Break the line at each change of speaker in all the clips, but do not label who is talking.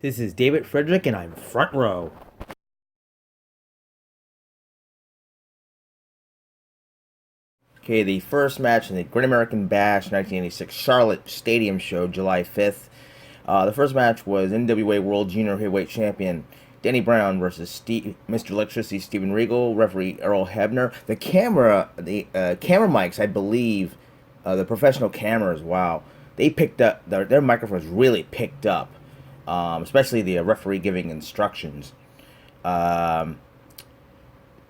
This is David Frederick, and I'm front row. Okay, the first match in the Great American Bash 1986 Charlotte Stadium Show, July 5th. The first match was NWA World Junior Heavyweight Champion Danny Brown versus Mr. Electricity Steven Regal, referee Earl Hebner. The camera mics, I believe, the professional cameras, wow, they picked up, their microphones really picked up, especially the referee giving instructions. Um,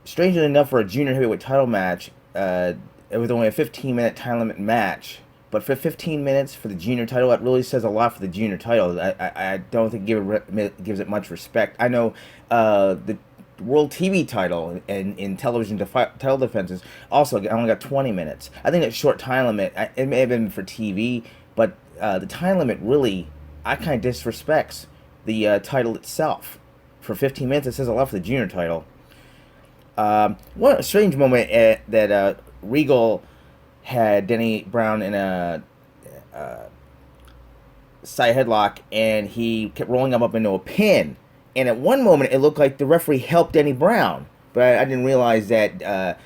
Strangely enough, for a junior heavyweight title match, it was only a 15-minute time limit match. But for 15 minutes for the junior title, that really says a lot for the junior title. I don't think gives it much respect. I know the World TV title in television title defenses also only got 20 minutes. I think that short time limit, it may have been for TV, but the time limit really, I kind of disrespects the title itself. For 15 minutes, it says a lot for the junior title. One strange moment that Regal had Denny Brown in a side headlock, and he kept rolling him up into a pin. And at one moment, it looked like the referee helped Denny Brown, but I didn't realize that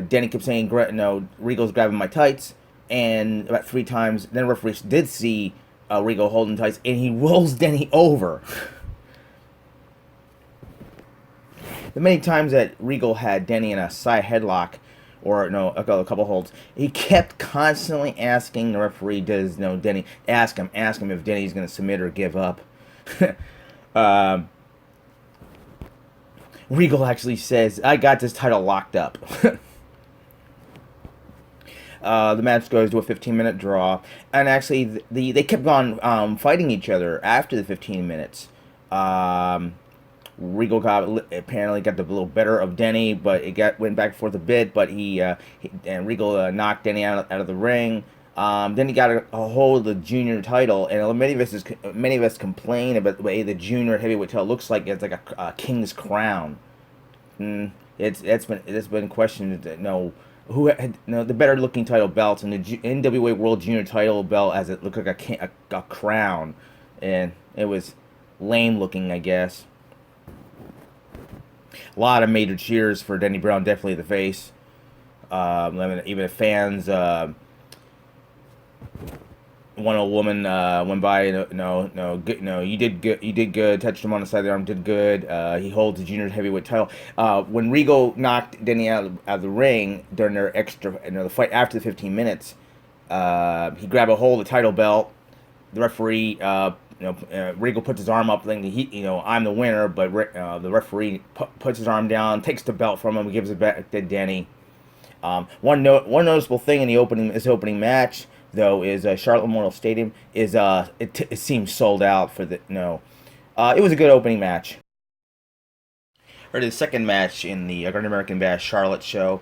Denny kept saying, "No, Regal's grabbing my tights," and about 3 times. Then the referee did see Regal holding tights, and he rolls Denny over. The many times that Regal had Denny in a side headlock, or no, a couple holds, he kept constantly asking the referee, "Does Denny ask him if Denny's going to submit or give up?" Regal actually says, "I got this title locked up." The match goes to a 15-minute draw, and actually they kept on fighting each other after the 15 minutes. Regal apparently got the little better of Denny, but went back and forth a bit. But and Regal knocked Denny out of the ring. Then he got a hold of the junior title, and many of us complain about the way the junior heavyweight title looks like. It's like a king's crown. It's been questioned. Who had the better looking title belts, and the NWA World Junior title belt as it looked like a crown, and it was lame looking, I guess. A lot of major cheers for Denny Brown, definitely the face. Even the fans, one old woman went by. You did good. You did good. Touched him on the side of the arm. Did good. He holds the junior heavyweight title. When Regal knocked Denny out of the ring during their the fight after the 15 minutes, he grabbed a hold of the title belt. The referee, Regal puts his arm up, thinking I'm the winner, but the referee puts his arm down, takes the belt from him, and gives it back to Denny. One noticeable thing in this opening match, though, is Charlotte Memorial Stadium it seems sold out for the no. It was a good opening match. Or the second match in the Great American Bash Charlotte show.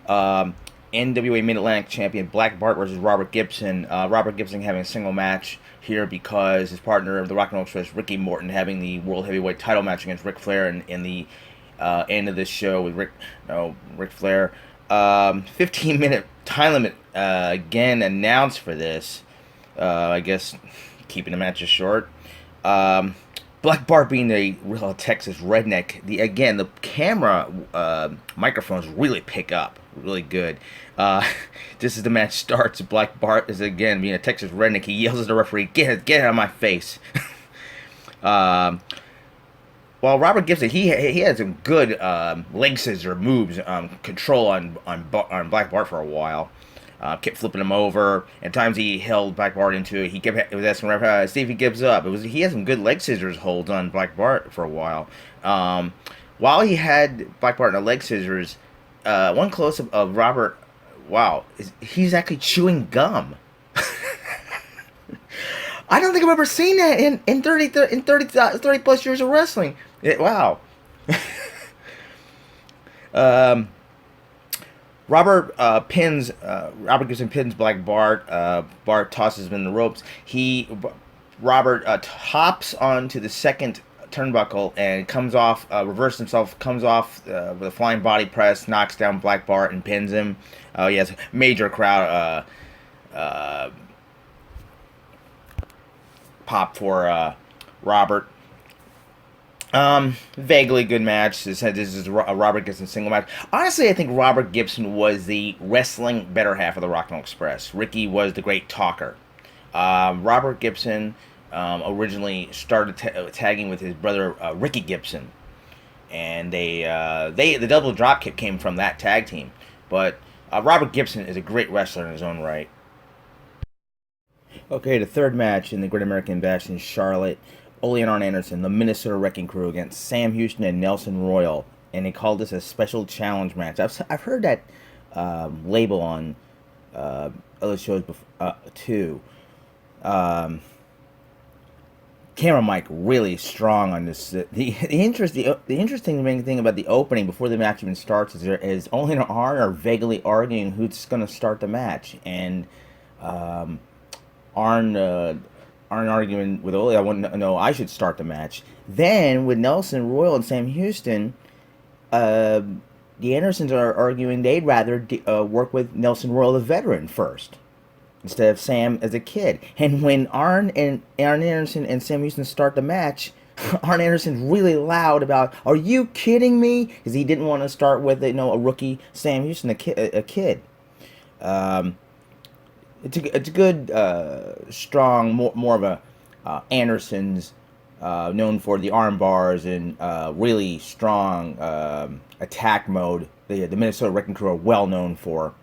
NWA Mid-Atlantic Champion Black Bart versus Robert Gibson. Robert Gibson having a single match here because his partner of the Rock and Roll Express, Ricky Morton, having the World Heavyweight title match against Ric Flair in the end of this show with Ric Flair. 15-minute time limit again announced for this. I guess keeping the matches short. Black Bart being a real Texas redneck. The camera microphones really pick up really good. Just as the match starts, Black Bart is again being a Texas redneck. He yells at the referee, "Get out of my face!" While Robert Gibson, he had some good leg scissor moves, control on Black Bart for a while. Kept flipping him over. At times he held Black Bart into it. He was asking ref, see if he gives up. He had some good leg scissors holds on Black Bart for a while. While he had Black Bart in the leg scissors, one close up of Robert, wow, he's actually chewing gum. I don't think I've ever seen that in 30 plus years of wrestling. Wow. Robert Gibson pins Black Bart. Bart tosses him in the ropes. Robert hops onto the second turnbuckle and reverses himself, comes off with a flying body press, knocks down Black Bart and pins him. He has major crowd pop for Robert. Vaguely good match. This is a Robert Gibson single match. Honestly, I think Robert Gibson was the wrestling better half of the Rock'n'Roll Express. Ricky was the great talker. Robert Gibson originally started tagging with his brother Ricky Gibson, and the double dropkick came from that tag team. But Robert Gibson is a great wrestler in his own right. Okay, the third match in the Great American Bash in Charlotte. Ole and Arn Anderson, the Minnesota Wrecking Crew, against Sam Houston and Nelson Royal, and they called this a special challenge match. I've heard that label on other shows too. Um, Camera Mike really strong on this. The interesting thing about the opening before the match even starts is Ole and Arn are vaguely arguing who's going to start the match, and Arn arguing with Ole, I want to know I should start the match. Then with Nelson Royal and Sam Houston, the Andersons are arguing they'd rather work with Nelson Royal, the veteran, first instead of Sam as a kid. And when Arn Anderson and Sam Houston start the match, Arn Anderson's really loud about, "Are you kidding me?" Because he didn't want to start with a rookie Sam Houston, a kid. It's a good, strong, more of a Anderson's known for the arm bars and really strong attack mode. The Minnesota Wrecking Crew are well known for.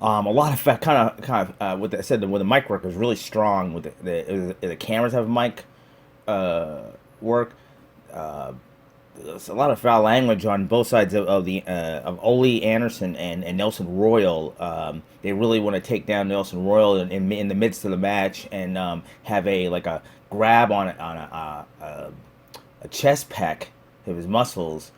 A lot of kind of what I said with the mic work was really strong. With the cameras have mic work. There's a lot of foul language on both sides of Ole Anderson and Nelson Royal. They really want to take down Nelson Royal in the midst of the match and have a grab on a chest peck of his muscles.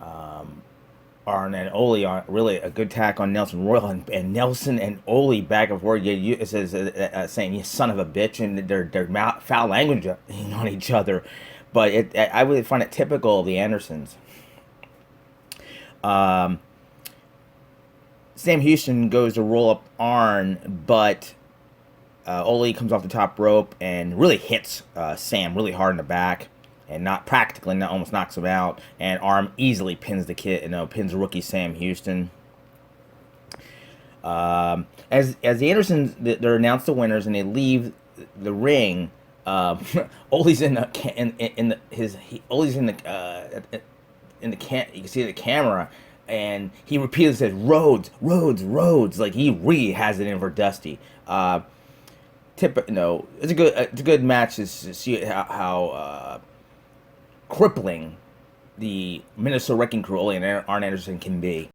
Arn and Ole are really a good attack on Nelson Royal, and Nelson and Ole back and forth. It says saying "you son of a bitch" and they're foul language on each other. But I really find it typical of the Andersons. Sam Houston goes to roll up Arn, but Ole comes off the top rope and really hits Sam really hard in the back, and almost knocks him out. And Arn easily pins pins rookie Sam Houston. As the Andersons, they're announced the winners and they leave the ring. Ole's in the you can see the camera, and he repeatedly says "Rhodes, Rhodes, Rhodes," like he really has it in for Dusty. It's a good match to see how crippling the Minnesota Wrecking Crew, Ole and Arn Anderson, can be.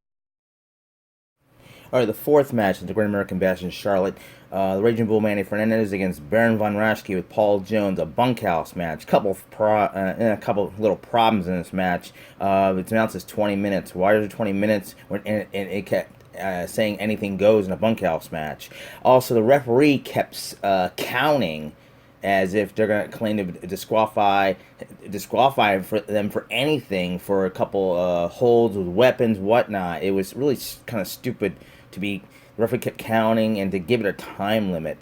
All right, the fourth match is the Great American Bash in Charlotte. The Raging Bull Manny Fernandez against Baron von Raschke with Paul Jones, a bunkhouse match. A couple little problems in this match. It's announced as 20 minutes. Why is it 20 minutes when and it kept saying anything goes in a bunkhouse match? Also, the referee kept counting as if they're going to claim to disqualify them for anything for a couple holds with weapons, whatnot. It was really kind of stupid to be. The referee kept counting and to give it a time limit.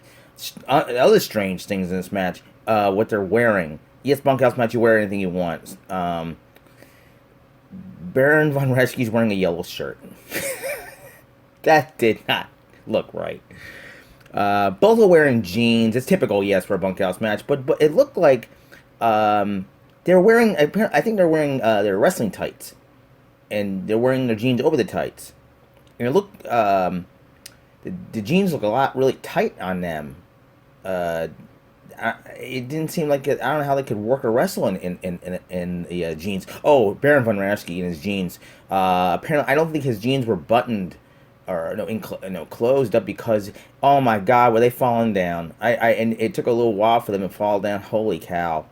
Other strange things in this match, what they're wearing. Yes, bunkhouse match, you wear anything you want. Baron von Raschke's wearing a yellow shirt. That did not look right. Both are wearing jeans. It's typical, yes, for a bunkhouse match, but it looked like they're wearing. I think they're wearing their wrestling tights, and they're wearing their jeans over the tights. And it looked the jeans look a lot really tight on them. It didn't seem like it. I don't know how they could work or wrestle in the jeans. Oh, Baron von Raschke in his jeans. Apparently, I don't think his jeans were buttoned or closed up because, oh my God, were they falling down? And it took a little while for them to fall down. Holy cow!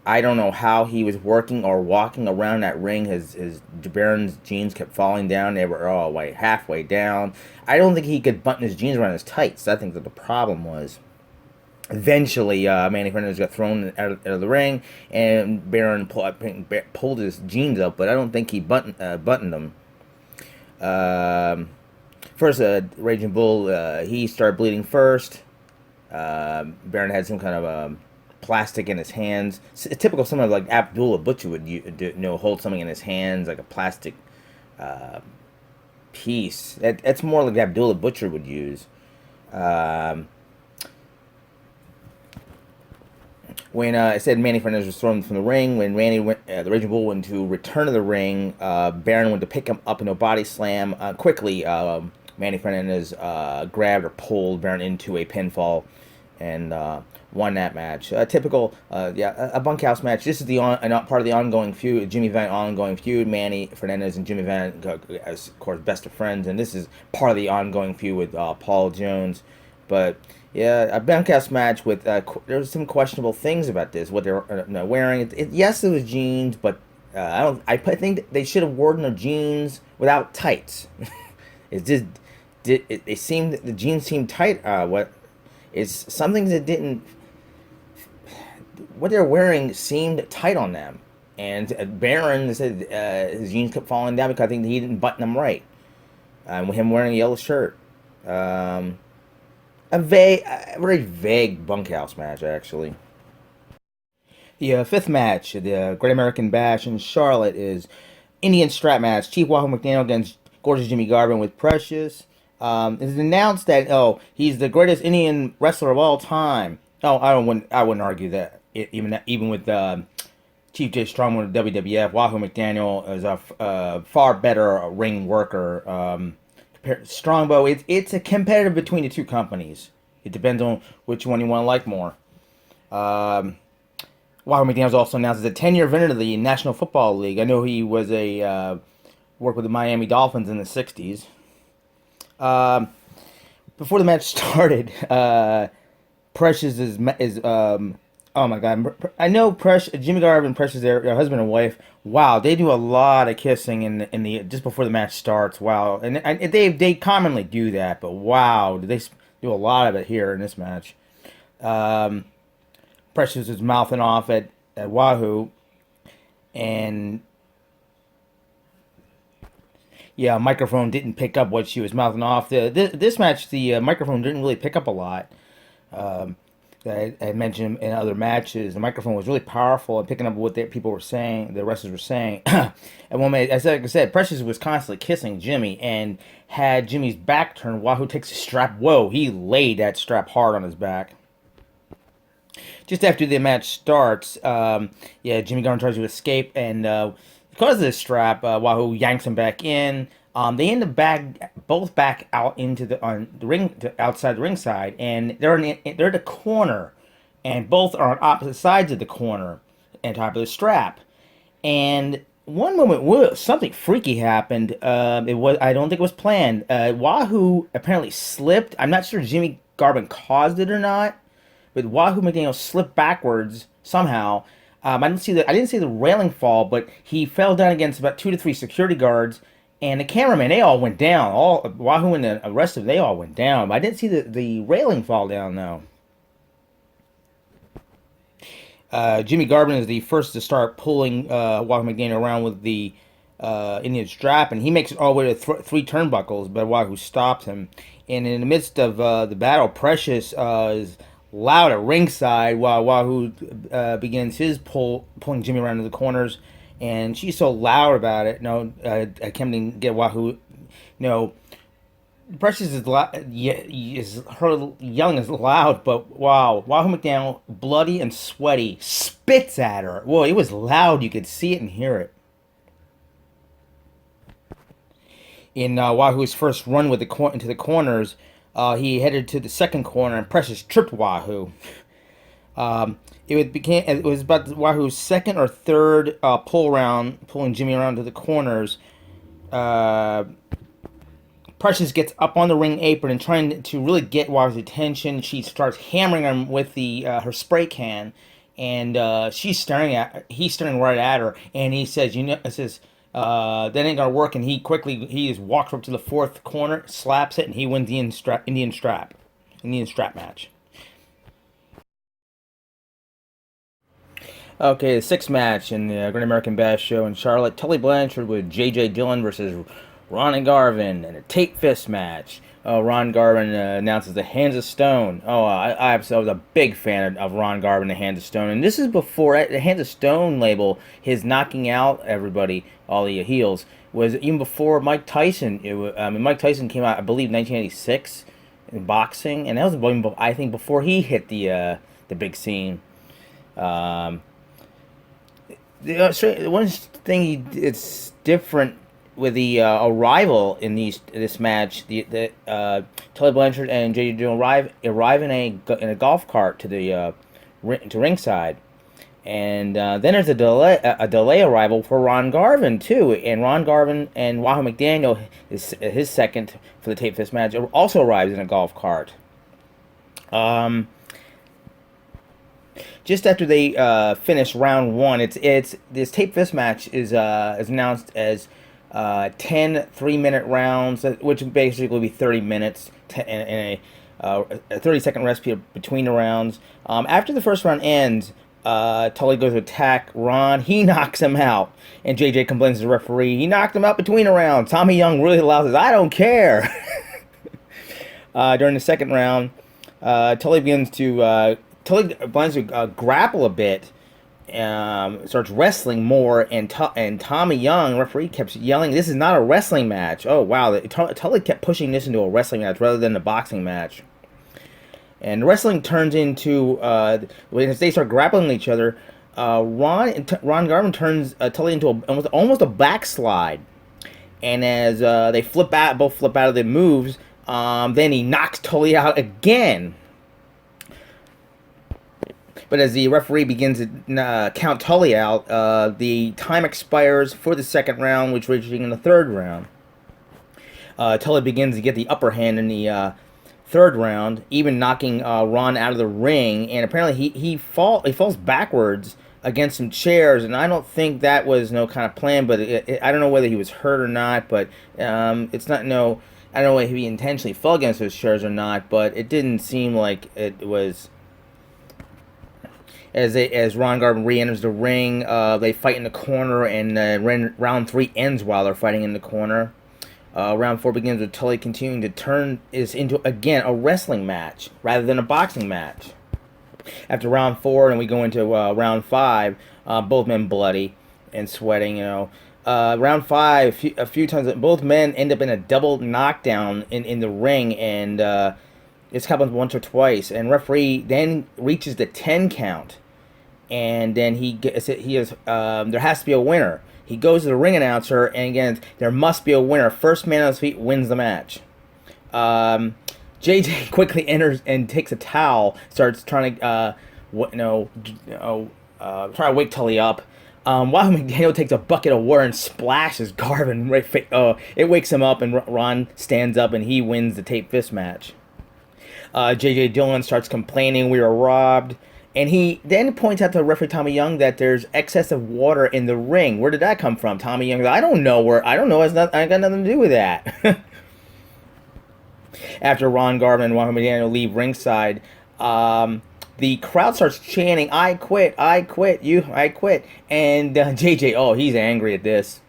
I don't know how he was working or walking around that ring. His Baron's jeans kept falling down. They were halfway down. I don't think he could button his jeans around his tights. I think that the problem was. Eventually, Manny Fernandez got thrown out of the ring, and Baron pulled his jeans up, but I don't think he buttoned them. First, Raging Bull, he started bleeding first. Baron had some kind of plastic in his hands. It's typical something like Abdullah Butcher would hold something in his hands like a plastic piece. That's more like Abdullah Butcher would use. Um, when it said Manny Fernandez was thrown from the ring, when Randy went, the Raging Bull went to return to the ring, Baron went to pick him up in a body slam. Quickly, Manny Fernandez grabbed or pulled Baron into a pinfall and won that match. Typical, a bunkhouse match. This is the part of the ongoing feud, Jimmy Valiant ongoing feud. Manny Fernandez and Jimmy Valiant, as of course, best of friends, and this is part of the ongoing feud with Paul Jones. But yeah, a bunkhouse match with there's some questionable things about this. What they're wearing. Yes, it was jeans, but I don't. I think they should have worn their jeans without tights. It just it seemed the jeans seemed tight. It's something that didn't. What they're wearing seemed tight on them, and Baron said his jeans kept falling down because I think he didn't button them right. With him wearing a yellow shirt. A very vague bunkhouse match, actually. The fifth match, the Great American Bash in Charlotte, is Indian strap match. Chief Wahoo McDaniel against gorgeous Jimmy Garvin with Precious. It's announced that he's the greatest Indian wrestler of all time. I wouldn't argue that. Even with Chief Jay Strongman of WWF, Wahoo McDaniel is a far better ring worker. Strongbow, it's a competitive between the two companies. It depends on which one you want to like more. Wahoo McDaniel's also announced as a 10-year veteran of the National Football League. I know he was worked with the Miami Dolphins in the 60s. Before the match started, Precious is oh my God! I know Jimmy Garvin and Precious, their husband and wife. Wow, they do a lot of kissing in the just before the match starts. Wow, and they commonly do that, but wow, do they do a lot of it here in this match? Precious is mouthing off at Wahoo, and yeah, microphone didn't pick up what she was mouthing off. This match, the microphone didn't really pick up a lot. I mentioned in other matches, the microphone was really powerful at picking up what people were saying, the wrestlers were saying. And when as I said, Precious was constantly kissing Jimmy and had Jimmy's back turned. Wahoo takes his strap. Whoa, he laid that strap hard on his back. Just after the match starts, Jimmy Garvin tries to escape, and because of this strap, Wahoo yanks him back in. They end up both back out into the ring, outside the ringside, and they're at the corner, and both are on opposite sides of the corner, and top of the strap. And one moment, something freaky happened. I don't think it was planned. Wahoo apparently slipped. I'm not sure Jimmy Garvin caused it or not, but Wahoo McDaniel slipped backwards somehow. I didn't see the railing fall, but he fell down against about 2 to 3 security guards. And the cameraman, they all went down. All Wahoo and the rest of them, they all went down. But I didn't see the railing fall down, though. Jimmy Garvin is the first to start pulling Wahoo McDaniel around with the Indian strap, and he makes it all the way to 3 turnbuckles, but Wahoo stops him. And in the midst of the battle, Precious is loud at ringside while Wahoo begins his pulling Jimmy around to the corners. And she's so loud about it. I can't get Wahoo. Precious is loud. Her yelling is loud, but wow, Wahoo McDaniel, bloody and sweaty, spits at her. Whoa, it was loud. You could see it and hear it. In Wahoo's first run into the corners, he headed to the second corner, and Precious tripped Wahoo. It was about Wahoo's second or third pull around, pulling Jimmy around to the corners. Precious gets up on the ring apron and trying to really get Wahoo's attention. She starts hammering him with her spray can, and he's staring right at her. And he says, that ain't gonna work. And he just walks up to the fourth corner, slaps it, and he wins the Indian strap match. Okay, the sixth match in the Great American Bash show in Charlotte. Tully Blanchard with J.J. Dillon versus Ron and Garvin in a tape fist match. Ron Garvin announces the Hands of Stone. I was a big fan of Ron Garvin, the Hands of Stone, and this is before the Hands of Stone label. His knocking out everybody, all the heels, was even before Mike Tyson. Mike Tyson came out, I believe, 1986 in boxing, and that was, I think, before he hit the big scene. One thing it's different with the arrival in this match. Tully Blanchard and J.J. Dillon arrive in a golf cart to ringside, and then there's a delay arrival for Ron Garvin too, and Ron Garvin and Wahoo McDaniel, his second for the tape fist match, also arrives in a golf cart. Just after they finish round one, it's this tape fist match is announced as 10 3-minute rounds, which basically will be 30 minutes and a 30-second rest between the rounds. After the first round ends, Tully goes to attack Ron. He knocks him out, and JJ complains to the referee. He knocked him out between the rounds. Tommy Young really loud says, "I don't care." During the second round, Tully begins to grapple a bit. Starts wrestling more, and Tommy Young, referee, kept yelling, "This is not a wrestling match." Oh wow, Tully kept pushing this into a wrestling match rather than a boxing match. And wrestling turns into when they start grappling each other. Ron Garvin turns Tully into almost a backslide, and as they both flip out of the moves, then he knocks Tully out again. But as the referee begins to count Tully out, the time expires for the second round, which reaching in the third round. Tully begins to get the upper hand in the third round, even knocking Ron out of the ring. And apparently he falls backwards against some chairs, and I don't think that was no kind of plan. But I don't know whether he was hurt or not. But it's not no. I don't know if he intentionally fell against those chairs or not. But it didn't seem like it was. As Ron Garvin re-enters the ring, they fight in the corner, and round 3 ends while they're fighting in the corner. Round 4 begins with Tully continuing to turn this into, again, a wrestling match rather than a boxing match. After round 4, and we go into round 5, both men bloody and sweating, round 5, a few times, both men end up in a double knockdown in the ring, and it's happened once or twice. And referee then reaches the 10 count. And then there has to be a winner. He goes to the ring announcer, and again, there must be a winner. First man on his feet wins the match. JJ quickly enters and takes a towel, starts trying to, try to wake Tully up. Wahoo McDaniel takes a bucket of water and splashes Garvin. It wakes him up, and Ron stands up, and he wins the tape fist match. J.J. Dillon starts complaining, "We were robbed." And he then points out to referee Tommy Young that there's excess of water in the ring. Where did that come from? Tommy Young goes, I don't know. I got nothing to do with that. After Ron Garvin and Wahoo McDaniel leave ringside, the crowd starts chanting, "I quit, I quit, I quit." And JJ, he's angry at this.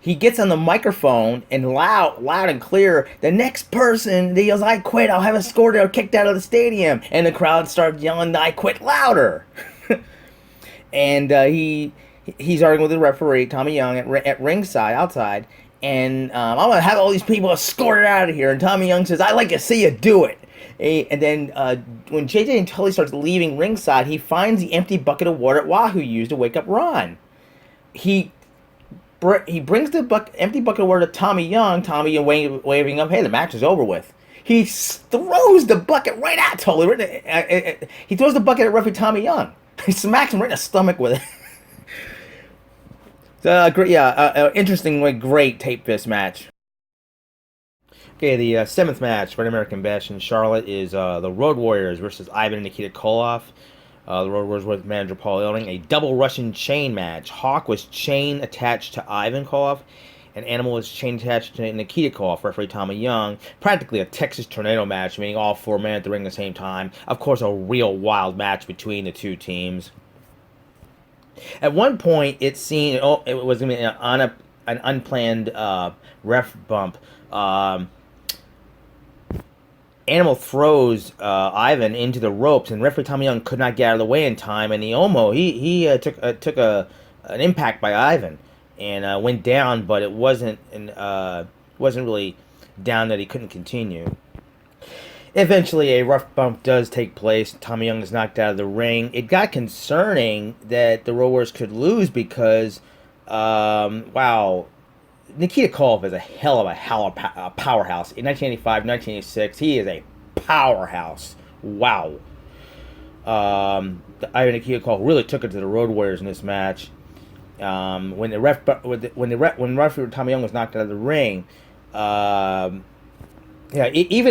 He gets on the microphone and loud and clear, "The next person that yells, 'I quit, I'll have escorted or kicked out of the stadium.'" And the crowd starts yelling, "I quit," louder. And he's arguing with the referee, Tommy Young, at ringside, outside. And "I'm going to have all these people escorted out of here." And Tommy Young says, "I'd like to see you do it." And then when JJ and Tully starts leaving ringside, he finds the empty bucket of water Wahoo used to wake up Ron. He brings the empty bucket of water to Tommy Young waving up, "Hey, the match is over with." He throws the bucket right at Tully. He throws the bucket at referee Tommy Young. He smacks him right in the stomach with it. Interesting, great tape fist match. Okay, the 7th match for the American Bash in Charlotte is the Road Warriors versus Ivan and Nikita Koloff. The Road Warriors with manager Paul Elding. A double Russian chain match. Hawk was chain attached to Ivan Koloff, and Animal was chain attached to Nikita Koloff, referee Tommy Young. Practically a Texas tornado match, meaning all 4 men at the ring at the same time. Of course, a real wild match between the two teams. At one point, it seemed it was going to be an unplanned ref bump. Animal throws Ivan into the ropes, and referee Tommy Young could not get out of the way in time, and he took an impact by Ivan and went down, but it wasn't really down that he couldn't continue. Eventually, a rough bump does take place. Tommy Young is knocked out of the ring. It got concerning that the Road Warriors could lose because, wow, Nikita Koloff is a hell of a powerhouse. In 1985, 1986, he is a powerhouse. Wow. Ivan Nikita Koloff really took it to the Road Warriors in this match. When referee Tommy Young was knocked out of the ring, even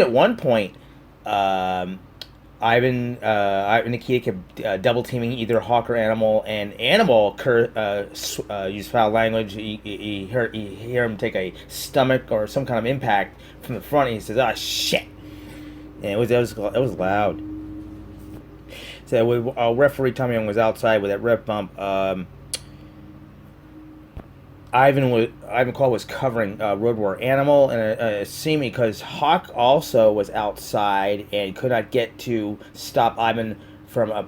at one point, Ivan Nikita kept double teaming either Hawk or Animal, and Animal used foul language. He heard him take a stomach or some kind of impact from the front, and he says, "Ah, shit!" And it was loud. So referee Tommy Young was outside with that ref bump. Ivan Cole was covering Road Warrior Animal, and seeming because Hawk also was outside and could not get to stop Ivan from a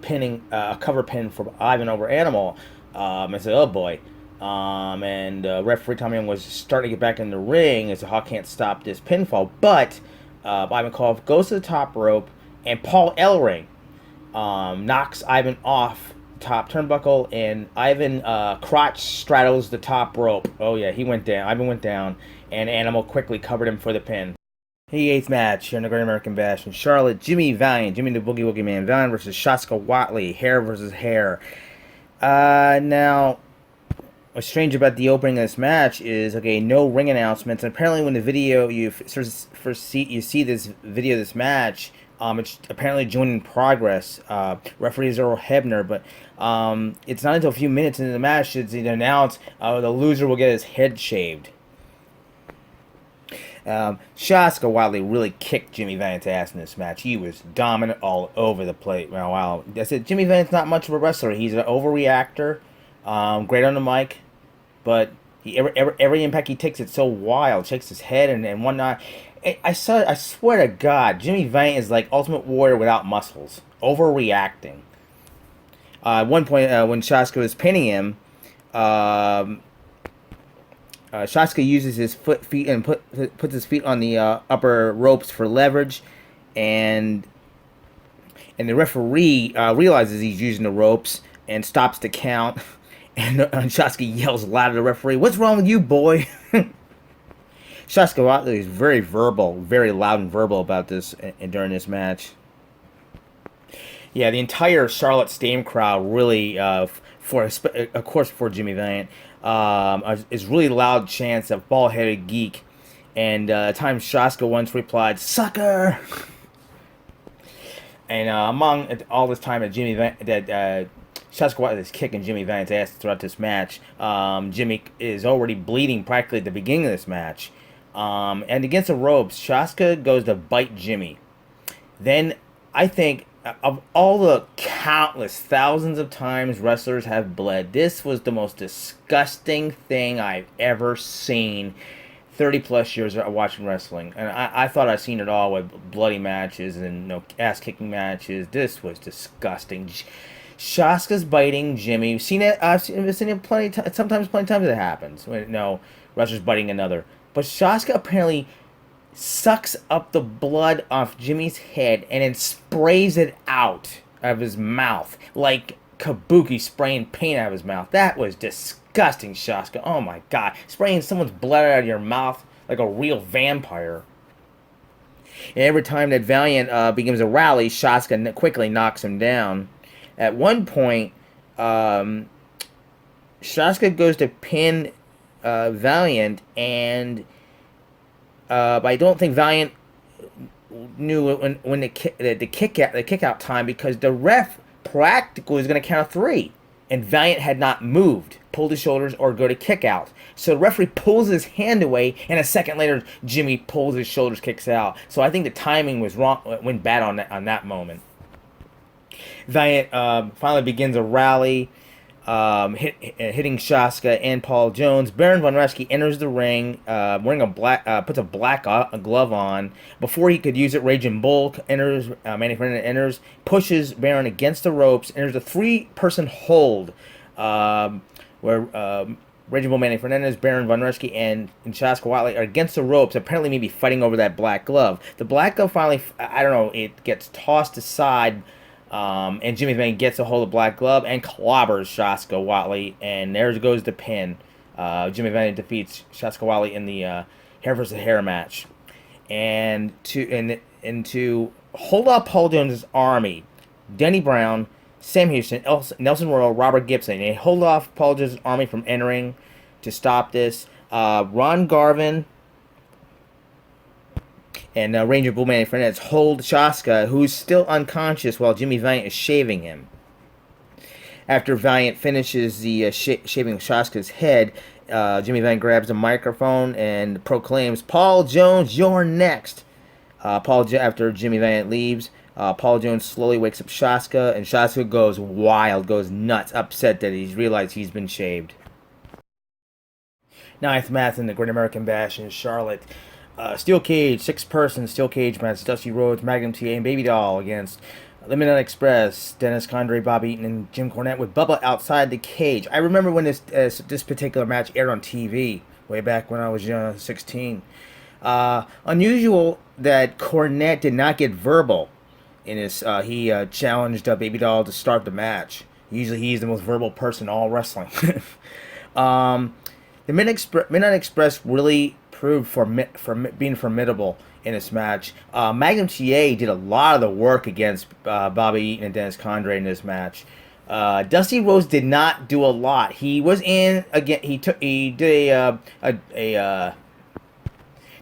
cover pin from Ivan over Animal. I said, "Oh boy!" And referee Tommy Young was starting to get back in the ring, and so Hawk can't stop this pinfall. But Ivan Cole goes to the top rope, and Paul Ellering knocks Ivan off top turnbuckle, and Ivan crotch straddles the top rope. Oh yeah, he went down. Ivan went down, and Animal quickly covered him for the pin. The 8th match in the Great American Bash in Charlotte. Jimmy Valiant, Jimmy the Boogie Woogie Man Valiant versus Shaska Watley, hair versus hair. Now, what's strange about the opening of this match is, okay, no ring announcements. And apparently when the video, you see this video of this match, it's apparently joined in progress. Referee is Earl Hebner, but it's not until a few minutes into the match it's announced the loser will get his head shaved. Shaska Watley really kicked Jimmy Valiant's ass in this match. He was dominant all over the place. Wow. I said Jimmy Valiant's not much of a wrestler. He's an overreactor, great on the mic, but every impact he takes, it's so wild. Shakes his head and whatnot. I swear to God, Jimmy Valiant is like Ultimate Warrior without muscles, overreacting. At one point, when Shaska was pinning him, Shaska uses his feet and puts his feet on the upper ropes for leverage, and the referee realizes he's using the ropes and stops the count, and Shaska yells loud at the referee, "What's wrong with you, boy?" Shaska Watley is very loud and verbal about this during this match. Yeah, the entire Charlotte Stadium crowd really, of course, for Jimmy Valiant, is really loud chants of bald-headed geek. And at times Shaska once replied, "Sucker!" And among all this time that Shaska Watley is kicking Jimmy Valiant's ass throughout this match, Jimmy is already bleeding practically at the beginning of this match. And against the ropes, Shaska goes to bite Jimmy. Then, I think, of all the countless thousands of times wrestlers have bled, this was the most disgusting thing I've ever seen. 30 plus years of watching wrestling, and I thought I'd seen it all with bloody matches and ass kicking matches. This was disgusting. Shaska's biting Jimmy. I've seen it plenty times. Sometimes it happens. Wrestlers biting another. But Shaska apparently sucks up the blood off Jimmy's head and then sprays it out of his mouth like Kabuki spraying paint out of his mouth. That was disgusting, Shaska. Oh my God. Spraying someone's blood out of your mouth like a real vampire. And every time that Valiant begins a rally, Shaska quickly knocks him down. At one point, Shaska goes to pin Valiant, and but I don't think Valiant knew when the kick out time, because the ref practically was going to count 3, and Valiant had not moved, pulled his shoulders, or go to kick out. So the referee pulls his hand away, and a second later, Jimmy pulls his shoulders, kicks out. So I think the timing was wrong, went bad on that moment. Valiant finally begins a rally. hitting Shaska and Paul Jones. Baron Von Raschke enters the ring, wearing puts a black glove on. Before he could use it, Raging Bull enters. Manny Fernandez enters, pushes Baron against the ropes, enters a three-person hold, where Raging Bull, Manny Fernandez, Baron Von Raschke, and Shaska Whatley are against the ropes, apparently maybe fighting over that black glove. The black glove finally, I don't know, it gets tossed aside, and Jimmy Vane gets a hold of Black Glove and clobbers Shaska Whatley, and there goes the pin. Jimmy Vane defeats Shaska Whatley in the hair versus hair match. And to hold up Paul Jones' army, Denny Brown, Sam Houston, Nelson Royal, Robert Gibson, they hold off Paul Jones' army from entering to stop this. Ron Garvin and Ranger Bull Manny Fernandez hold Shaska, who's still unconscious, while Jimmy Valiant is shaving him. After Valiant finishes the shaving Shaska's head, Jimmy Valiant grabs a microphone and proclaims, "Paul Jones, you're next." After Jimmy Valiant leaves, Paul Jones slowly wakes up Shaska, and Shaska goes wild, goes nuts, upset that he's realized he's been shaved. Ninth match in the Great American Bash in Charlotte. Steel cage, 6-person steel cage match. Dusty Rhodes, Magnum TA, and Baby Doll against Limited Express, Dennis Condrey, Bob Eaton, and Jim Cornette with Bubba outside the cage. I remember when this particular match aired on TV way back when I was 16. Unusual that Cornette did not get verbal in his. He challenged Baby Doll to start the match. Usually he's the most verbal person in all wrestling. The Midnight Express really proved for being formidable in this match. Magnum TA did a lot of the work against Bobby Eaton and Dennis Condrey in this match. Dusty Rhodes did not do a lot. He was in again. He did a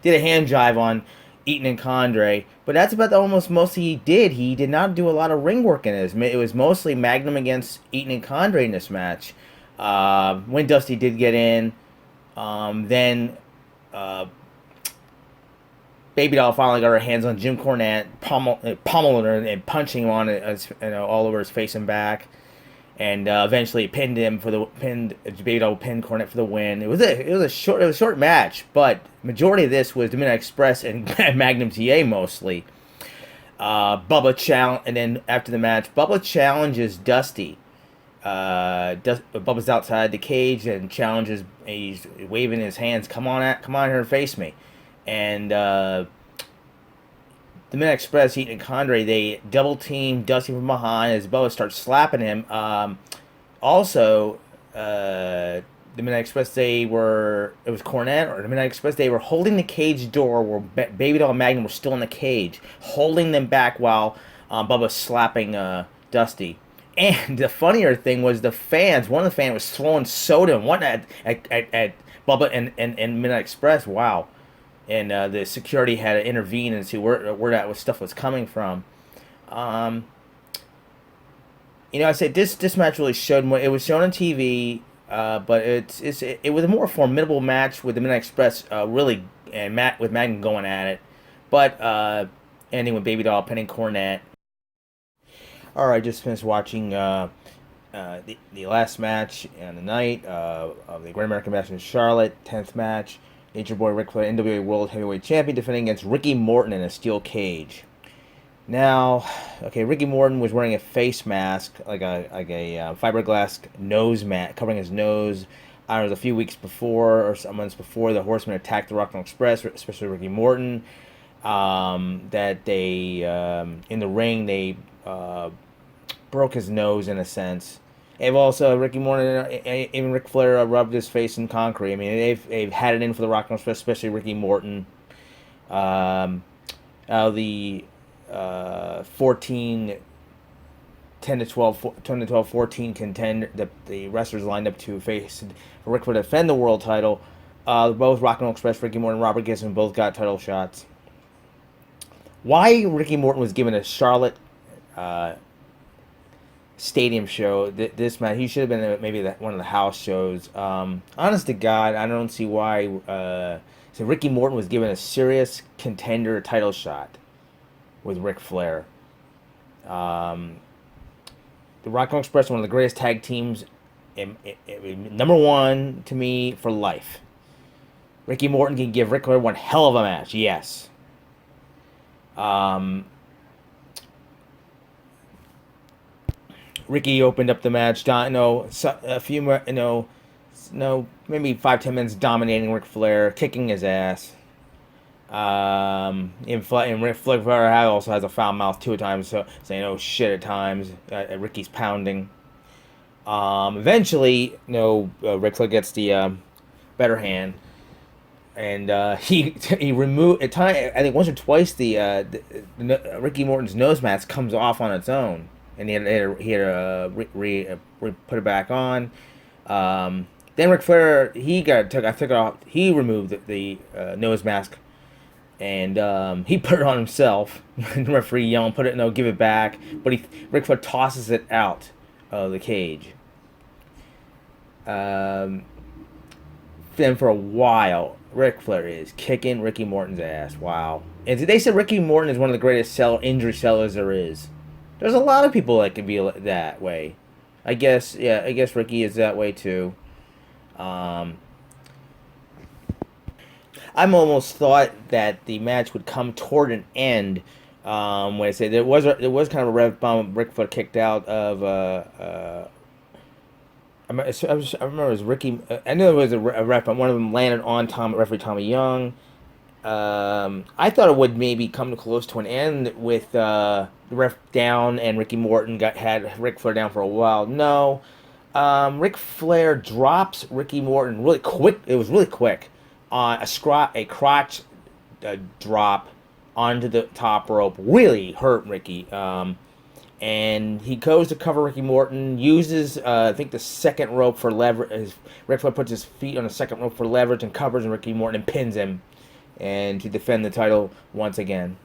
hand jive on Eaton and Condrey, but that's about almost most he did. He did not do a lot of ring work in this. It was mostly Magnum against Eaton and Condrey in this match. When Dusty did get in, then Baby Doll finally got her hands on Jim Cornette, pummeling her and punching him on it, all over his face and back, and eventually pinned Baby Doll pinned Cornette for the win. It was a short match, but majority of this was the Midnight Express and Magnum TA mostly. And then after the match, Bubba challenges Dusty. Bubba's outside the cage and challenges. He's waving his hands. Come on here and face me. And the Midnight Express, Eaton and Condrey, they double team Dusty from behind as Bubba starts slapping him. Also, the Midnight Express, it was Cornette or the Midnight Express, they were holding the cage door where Baby Doll and Magnum were still in the cage, holding them back while Bubba slapping Dusty. And the funnier thing was the fans. One of the fans was throwing soda and whatnot at Bubba and Midnight Express. Wow. And the security had to intervene and see where that stuff was coming from. I said this match really showed more. It was shown on TV, but it was a more formidable match with the Midnight Express really and with Magnum going at it, but ending with Baby Doll pinning Cornette. All right, just finished watching the last match on the night of the Great American Bash in Charlotte, 10th match. Nature Boy Ric Flair, NWA World Heavyweight Champion, defending against Ricky Morton in a steel cage. Now, okay, Ricky Morton was wearing a face mask, like a fiberglass nose mat covering his nose. I don't know, it was a few weeks before or some months before the Horsemen attacked the Rock and Roll Express, especially Ricky Morton. That they in the ring they broke his nose in a sense. They've also Ricky Morton, even Ric Flair rubbed his face in concrete. I mean, they've had it in for the Rock and Roll Express, especially Ricky Morton. The 14, 10 to 12, 14 contender, the wrestlers lined up to face Ric Flair to defend the world title. Both Rock and Roll Express, Ricky Morton, and Robert Gibson both got title shots. Why Ricky Morton was given a Charlotte stadium show this match? He should have been maybe one of the house shows. Honest to God, I don't see why. So Ricky Morton was given a serious contender title shot with Ric Flair. The Rock and Roll Express, one of the greatest tag teams number one to me for life. Ricky Morton can give Ric Flair one hell of a match. Yes. Ricky opened up the match. A few more. Maybe 5-10 minutes dominating Ric Flair, kicking his ass. And Ric Flair also has a foul mouth too at times, so saying "oh shit" at times. Ricky's pounding. Eventually, Ric Flair gets the better hand, and he removed at time. I think once or twice the Ricky Morton's nose mask comes off on its own, and he had to put it back on. Then Ric Flair took it off. He removed the nose mask, and he put it on himself. The referee yelling, "Put it! No, give it back!" But Ric Flair tosses it out of the cage. Then for a while, Ric Flair is kicking Ricky Morton's ass. Wow! And they said Ricky Morton is one of the greatest injury sellers there is. There's a lot of people that can be that way. I guess Ricky is that way too. I'm almost thought that the match would come toward an end. When I say there was kind of a rev bomb. Ric Flair kicked out of. I remember it was Ricky. I knew it was a ref bomb. One of them landed on referee Tommy Young. I thought it would maybe come close to an end with the ref down and Ricky Morton had Ric Flair down for a while. No. Ric Flair drops Ricky Morton really quick. It was really quick on a crotch drop onto the top rope. Really hurt Ricky. And he goes to cover Ricky Morton, uses I think the second rope for leverage. Ric Flair puts his feet on the second rope for leverage and covers Ricky Morton and pins him, and to defend the title once again.